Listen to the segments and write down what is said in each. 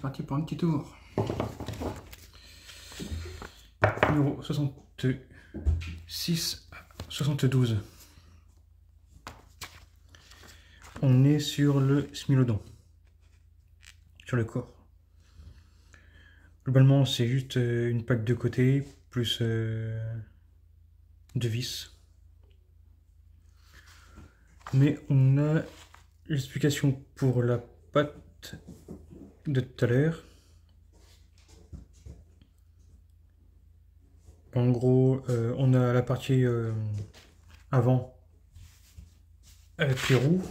parti pour un petit tour. Numéro 66 à 72. On est sur le smilodon, sur le corps. Globalement, c'est juste une plaque de côté, plus 2 vis. Mais on a l'explication pour la patte de tout à l'heure. En gros, on a la partie avant avec les roues,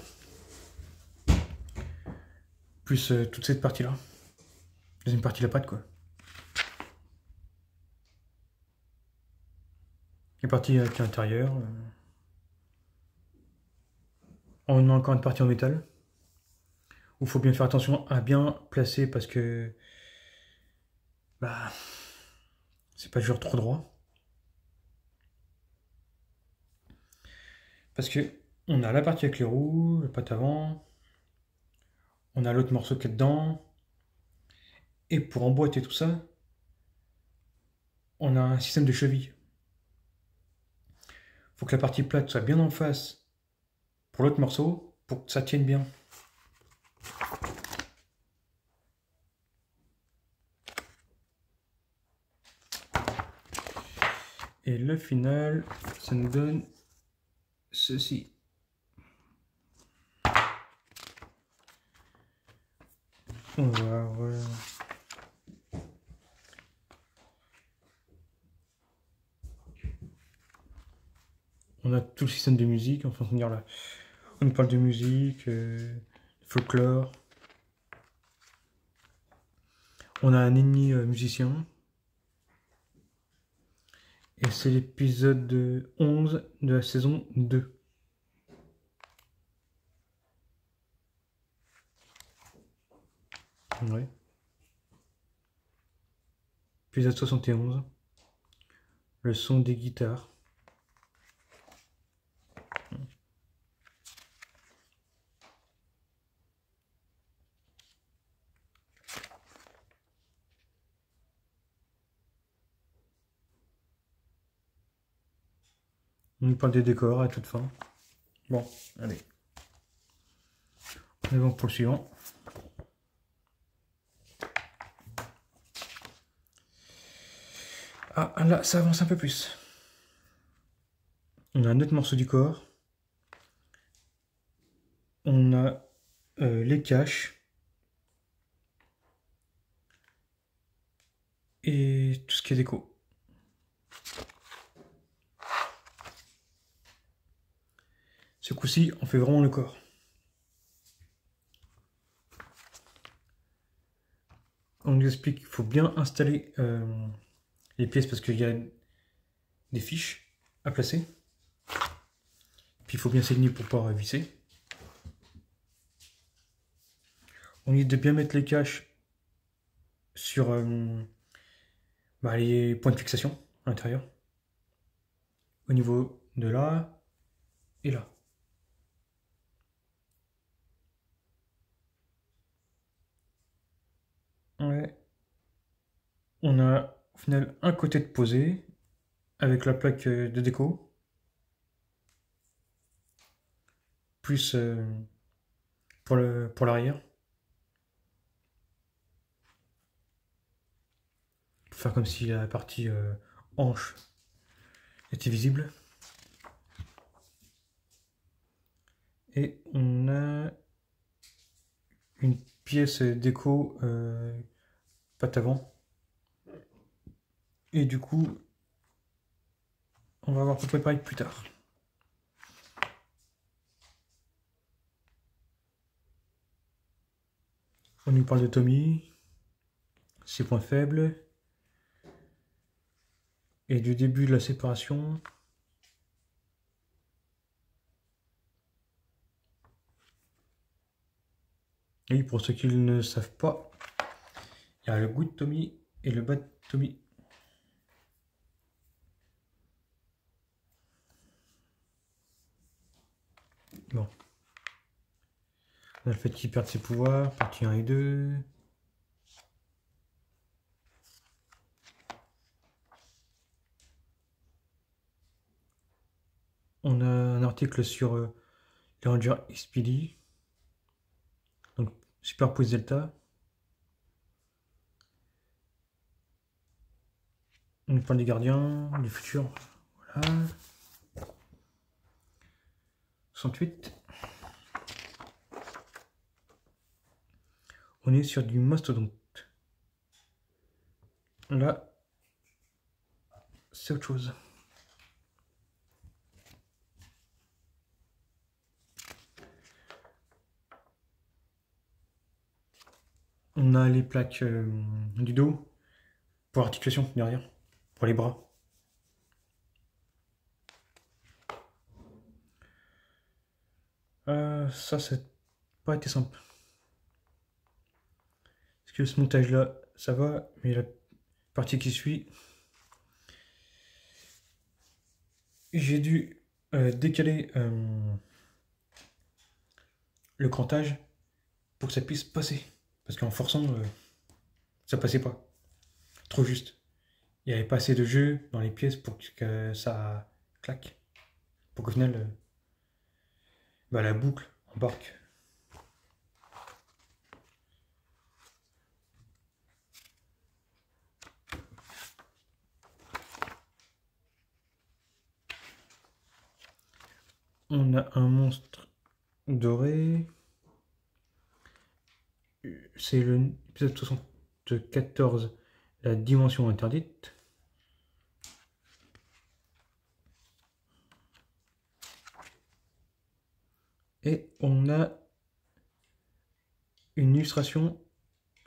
plus toute cette partie-là. Deuxième partie de la patte, quoi. La partie avec l'intérieur. On a encore une partie en métal. Il faut bien faire attention à bien placer parce que c'est pas toujours trop droit. Parce que on a la partie avec les roues, la patte avant, on a l'autre morceau qui est dedans, et pour emboîter tout ça, on a un système de cheville. Faut que la partie plate soit bien en face pour l'autre morceau, pour que ça tienne bien. Et le final, ça nous donne ceci. On va voir. On a tout le système de musique, enfin on là. On nous parle de musique, folklore. On a un ennemi musicien. Et c'est l'épisode 11 de la saison 2. Ouais. Épisode 71. Le son des guitares. On nous parle des décors à toute fin. Bon, allez. On est bon pour le suivant. Ah, là, ça avance un peu plus. On a un autre morceau du corps. On a les caches. Et tout ce qui est déco. Ce coup-ci, on fait vraiment le corps. On nous explique qu'il faut bien installer les pièces parce qu'il y a des fiches à placer. Puis il faut bien s'aligner pour pouvoir visser. On dit de bien mettre les caches sur les points de fixation à l'intérieur. Au niveau de là et là. Ouais. On a au final un côté de posé avec la plaque de déco. Plus pour l'arrière. Pour faire comme si la partie hanche était visible. Et on a une pièce déco patte avant. Et du coup, on va voir à peu près pareil plus tard. On nous parle de Tommy, ses points faibles, et du début de la séparation. Et pour ceux qui ne savent pas, il y a le good Tommy et le bad Tommy. Bon. On a le fait qu'il perde ses pouvoirs, partie 1 et 2. on a un article sur les Rangers Speedy. Donc, Superpose Delta. On parle des gardiens, du futur. Voilà. 68. On est sur du mastodonte. Là, c'est autre chose. On a les plaques du dos pour l'articulation derrière, pour les bras. Ça n'a pas été simple. Parce que ce montage-là, ça va, mais la partie qui suit, j'ai dû décaler le crantage pour que ça puisse passer. Parce qu'en forçant, ça passait pas. Trop juste. Il n'y avait pas assez de jeu dans les pièces pour que ça claque. Pour qu'au final, la boucle embarque. On a un monstre doré. C'est l'épisode 74, la dimension interdite. Et on a une illustration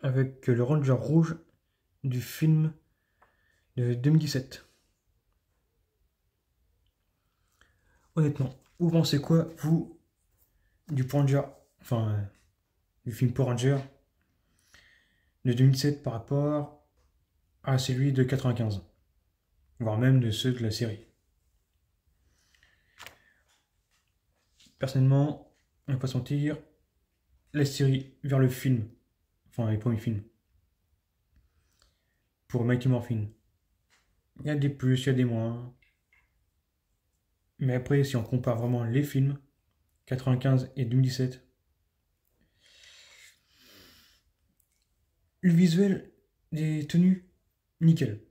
avec le Ranger rouge du film de 2017. Honnêtement, vous pensez quoi, vous, du Power Ranger, enfin, du film Power Ranger de 2007 par rapport à celui de 95, voire même de ceux de la série? Personnellement, on va pas se mentir, la série vers le film, enfin les premiers films, pour Mighty Morphin, il y a des plus, il y a des moins. Mais après, si on compare vraiment les films, 95 et 2017, le visuel des tenues, nickel.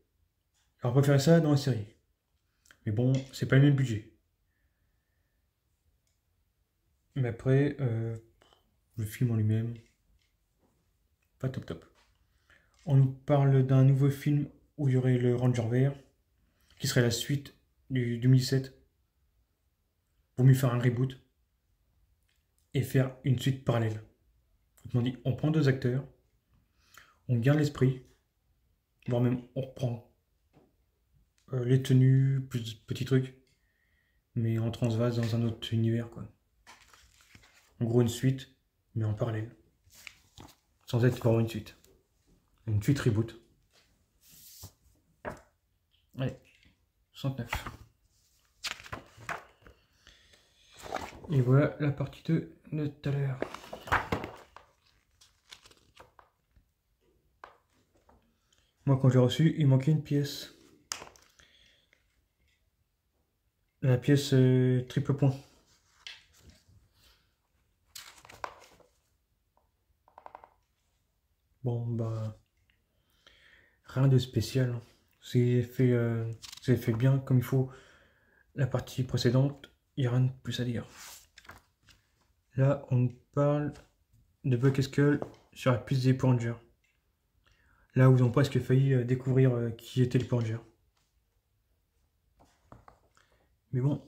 J'aurais préféré ça dans la série. Mais bon, c'est pas le même budget. Mais après, le film en lui-même, pas top top. On nous parle d'un nouveau film où il y aurait le Ranger vert, qui serait la suite du 2017. Vaut mieux faire un reboot et faire une suite parallèle. Autrement dit, on prend deux acteurs, on garde l'esprit, voire même on reprend les tenues, plus petits trucs, mais on transvase dans un autre univers, quoi. En gros, une suite, mais en parallèle. Sans être vraiment une suite. Une suite reboot. Allez, 69. Et voilà la partie 2 de tout à l'heure. Moi, quand j'ai reçu, il manquait une pièce. La pièce triple point. Bon, bah... rien de spécial. C'est fait bien comme il faut. La partie précédente, il n'y a rien de plus à dire. Là, on parle de Buck et Skull sur la piste des Power Rangers. Là où ils ont presque failli découvrir qui étaient les Power Rangers. Mais bon,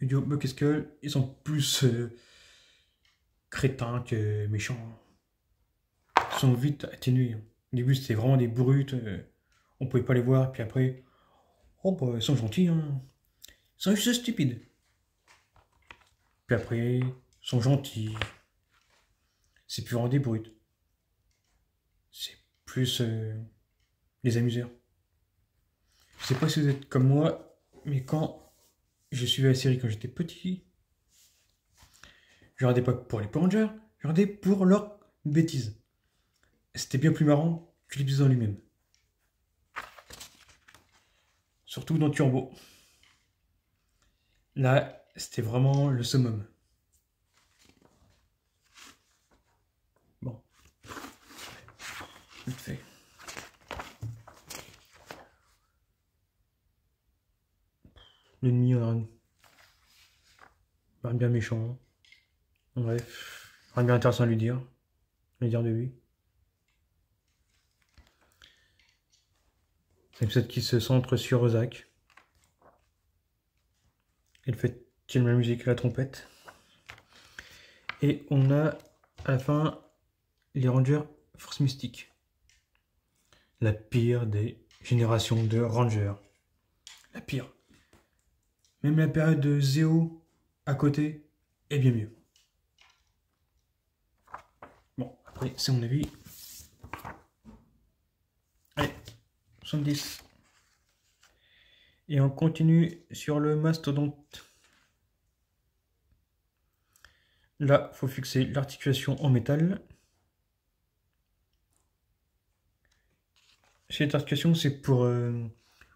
les duos Buck et Skull, ils sont plus crétins que méchants. Ils sont vite atténués. Au début, c'était vraiment des brutes. On pouvait pas les voir. Puis après, oh bah, ils sont gentils. Hein. Ils sont juste stupides. Puis après, ils sont gentils. C'est plus vraiment des brutes. C'est plus les amuseurs. Je sais pas si vous êtes comme moi, mais quand je suivais la série quand j'étais petit, je regardais pas pour les Power Rangers, je regardais pour leurs bêtises. C'était bien plus marrant que l'épisode en lui-même. Surtout dans Turbo. Là, c'était vraiment le summum. Bon, vite fait. L'ennemi, rien bien méchant. Bref, rien bien intéressant à lui dire de lui. C'est un épisode qui se centre sur Ozak. Et le fait qu'il aime la musique et la trompette. Et on a à la fin les Rangers Force Mystique. La pire des générations de Rangers. La pire. Même la période de Zéo à côté est bien mieux. Bon, après, c'est mon avis. Allez, 70. Et on continue sur le mastodonte. Là, il faut fixer l'articulation en métal. Cette articulation, c'est pour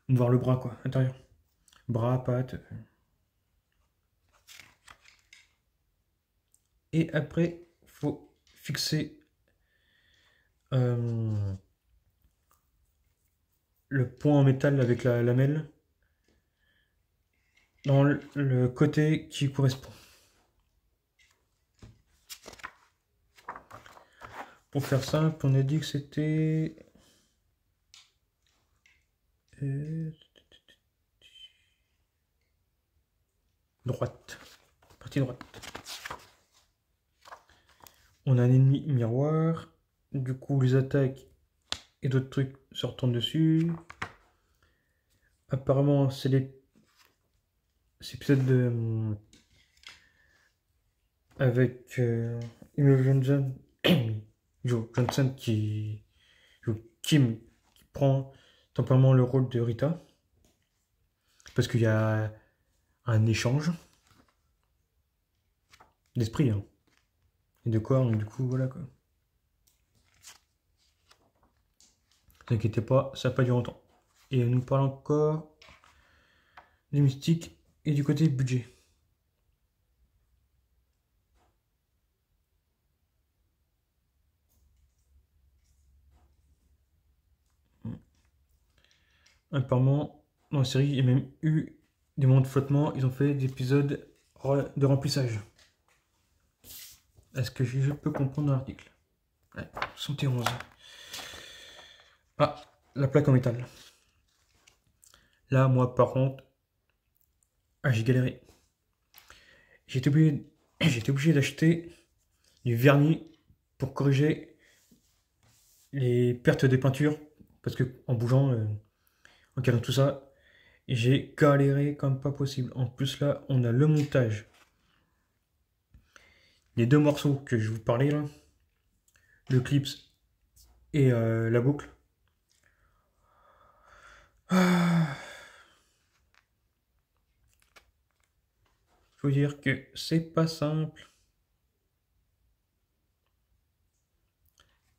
voir le bras, quoi, intérieur. Bras, pattes. Et après, il faut fixer le point en métal avec la lamelle dans le côté qui correspond. Pour faire simple, on a dit que c'était droite, partie droite. On a un ennemi miroir, du coup les attaques et d'autres trucs se retournent dessus. Apparemment c'est l'épisode de avec Emil Johnson, Joe Johnson qui joue Kim, qui prend temporairement le rôle de Rita parce qu'il y a un échange d'esprit hein, et de corps, donc du coup voilà quoi. Ne vous inquiétez pas, ça n'a pas duré longtemps. Et on nous parle encore du mystique et du côté budget. Apparemment, dans la série, il y a même eu des moments de flottement. Ils ont fait des épisodes de remplissage. Est-ce que je peux comprendre l'article? Ouais, 71. Ah, la plaque en métal. Là, moi, par contre, j'ai galéré. J'étais obligé d'acheter du vernis pour corriger les pertes des peintures. Parce que en bougeant, en calant tout ça, j'ai galéré comme pas possible. En plus, là, on a le montage. Les deux morceaux que je vous parlais là, le clips et la boucle. Ah. Faut dire que c'est pas simple.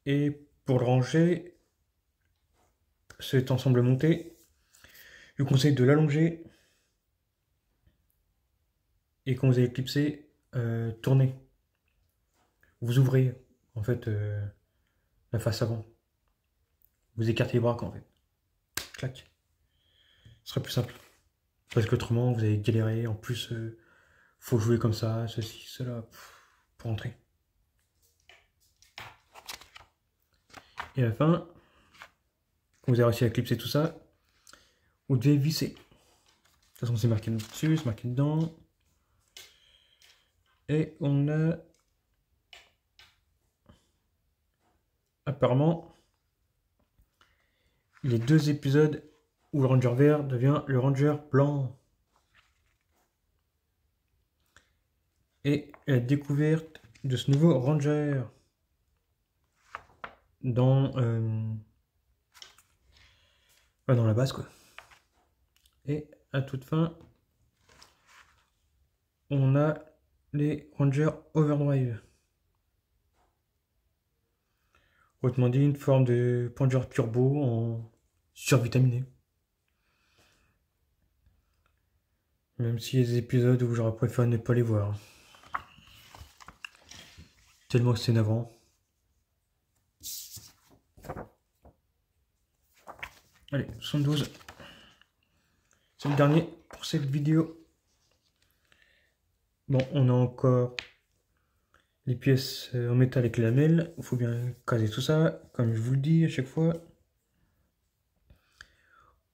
Et pour le ranger, cet ensemble monté, je vous conseille de l'allonger. Et quand vous allez clipser, tournez. Vous ouvrez en fait la face avant. Vous écartez les bras en fait. Clac. Ce sera plus simple. Parce qu'autrement, vous allez galérer. En plus, faut jouer comme ça, ceci, cela, pour entrer. Et à la fin, quand vous avez réussi à clipser tout ça, vous devez visser. De toute façon, c'est marqué dessus, c'est marqué dedans. Et on a apparemment les deux épisodes où le ranger vert devient le ranger blanc. Et la découverte de ce nouveau ranger dans la base quoi. Et à toute fin, on a les rangers overdrive. Autrement dit, une forme de ranger turbo en survitaminé. Même s'il y a des épisodes où j'aurais préféré ne pas les voir. Tellement c'est navrant. Allez, 72. C'est le dernier pour cette vidéo. Bon, on a encore les pièces en métal avec les lamelles. Il faut bien caser tout ça, comme je vous le dis à chaque fois.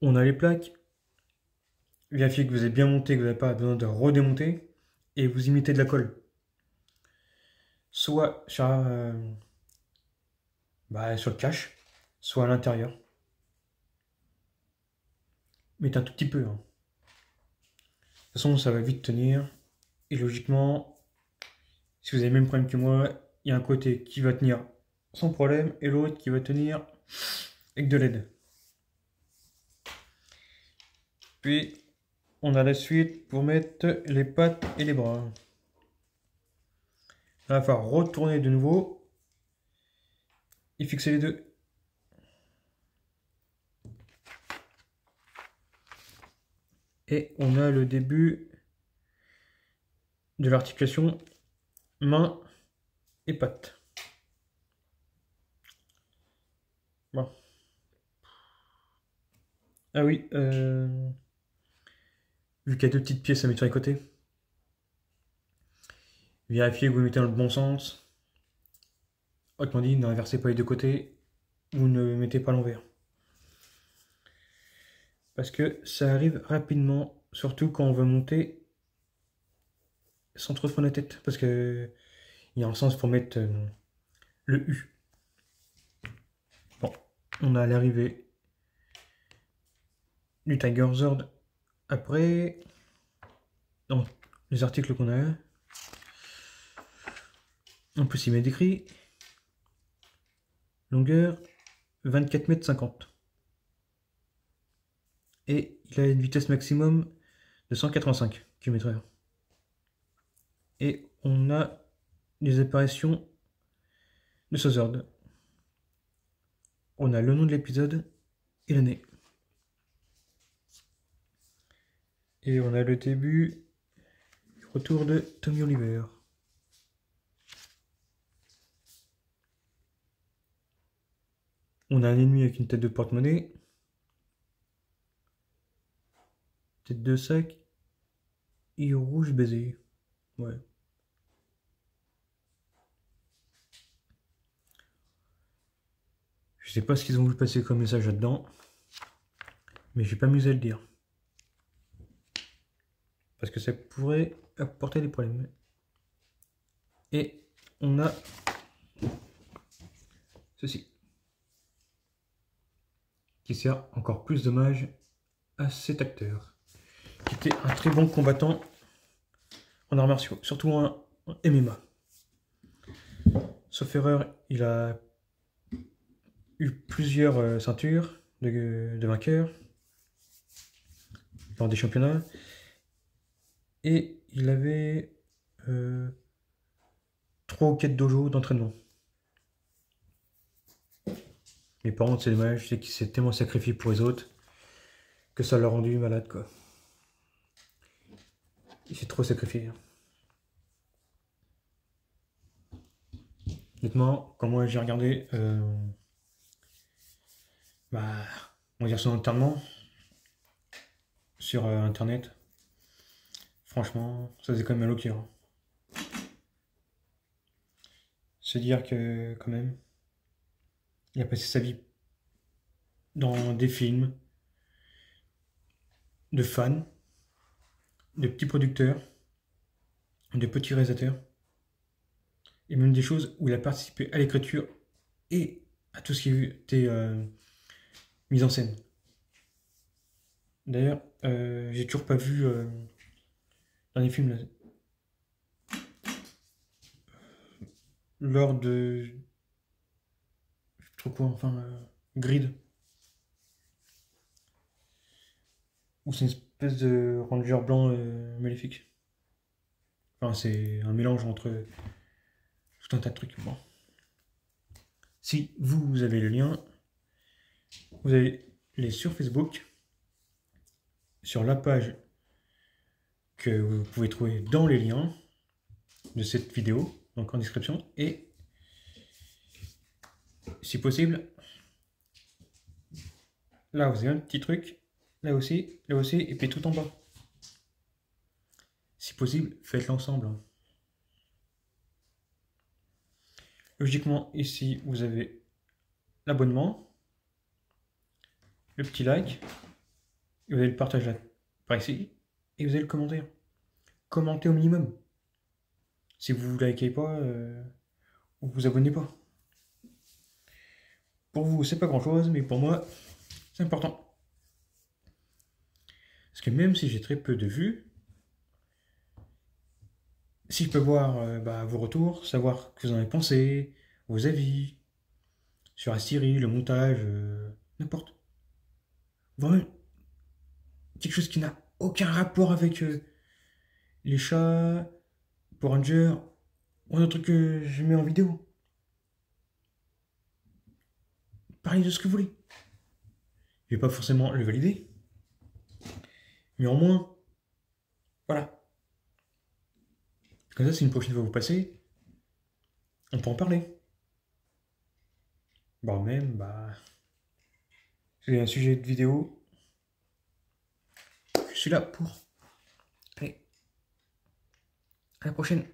On a les plaques. Vérifiez que vous êtes bien monté, que vous n'avez pas besoin de redémonter. Et vous y mettez de la colle. Soit sur, sur le cache, soit à l'intérieur. Mettez un tout petit peu. Hein. De toute façon, ça va vite tenir. Et logiquement, si vous avez le même problème que moi, il y a un côté qui va tenir sans problème et l'autre qui va tenir avec de l'aide. Puis, on a la suite pour mettre les pattes et les bras. Là, il va falloir retourner de nouveau et fixer les deux. Et on a le début de l'articulation main et patte. Bon. Ah oui, vu qu'il y a deux petites pièces à mettre sur les côtés, vérifiez que vous mettez dans le bon sens. Autrement dit, n'inversez pas les deux côtés, vous ne mettez pas l'envers. Parce que ça arrive rapidement, surtout quand on veut monter sans trop se prendre la tête. Parce que il y a un sens pour mettre le U. Bon, on a l'arrivée du Tiger Zord après. Donc, les articles qu'on a. On peut s'y mettre écrit. Longueur 24,50 m. Et il a une vitesse maximum de 185 km/h. Et on a les apparitions de ce Zord. On a le nom de l'épisode et l'année. Et on a le début du retour de Tommy Oliver. On a un ennemi avec une tête de porte-monnaie. Tête de sac. Et rouge baiser. Ouais. Je sais pas ce qu'ils ont voulu passer comme message là-dedans. Mais j'ai pas m'amusé à le dire. Parce que ça pourrait apporter des problèmes. Et on a ceci. Qui sert encore plus d'hommage à cet acteur. Qui était un très bon combattant en arts martiaux. Surtout en MMA. Sauf erreur, il a eu plusieurs ceintures de vainqueur dans des championnats. Et il avait 3 ou 4 dojos d'entraînement. Mais par contre, c'est dommage, c'est qu'il s'est tellement sacrifié pour les autres que ça l'a rendu malade, quoi. Il s'est trop sacrifié. Honnêtement, quand moi j'ai regardé on va dire son enterrement sur internet, franchement, ça faisait quand même mal au cœur. Se dire que, quand même, il a passé sa vie dans des films de fans, de petits producteurs, de petits réalisateurs, et même des choses où il a participé à l'écriture et à tout ce qui était mis en scène. D'ailleurs, j'ai toujours pas vu dans les films là, lors de je sais trop quoi, enfin Grid, où c'est une espèce de ranger blanc maléfique. Enfin, c'est un mélange entre tout un tas de trucs. Bon. Si vous avez le lien, vous allez aller sur Facebook, sur la page que vous pouvez trouver dans les liens de cette vidéo, donc en description, et si possible, là vous avez un petit truc, là aussi, et puis tout en bas. Si possible, faites-le ensemble. Logiquement, ici, vous avez l'abonnement, le petit like, et vous avez le partage là, par ici, et vous avez le commentaire. Commentez au minimum. Si vous ne likez pas, ou vous abonnez pas. Pour vous, c'est pas grand chose, mais pour moi, c'est important. Parce que même si j'ai très peu de vues, si je peux voir vos retours, savoir ce que vous en avez pensé, vos avis, sur la série, le montage, n'importe. Vraiment, quelque chose qui n'a aucun rapport avec les chats, Power Rangers, ou un autre truc que je mets en vidéo. Parlez de ce que vous voulez. Je vais pas forcément le valider. Mais au moins, voilà. Comme ça, si une prochaine fois vous passez, on peut en parler. Bon, même, c'est un sujet de vidéo. Je suis là pour. Allez. À la prochaine.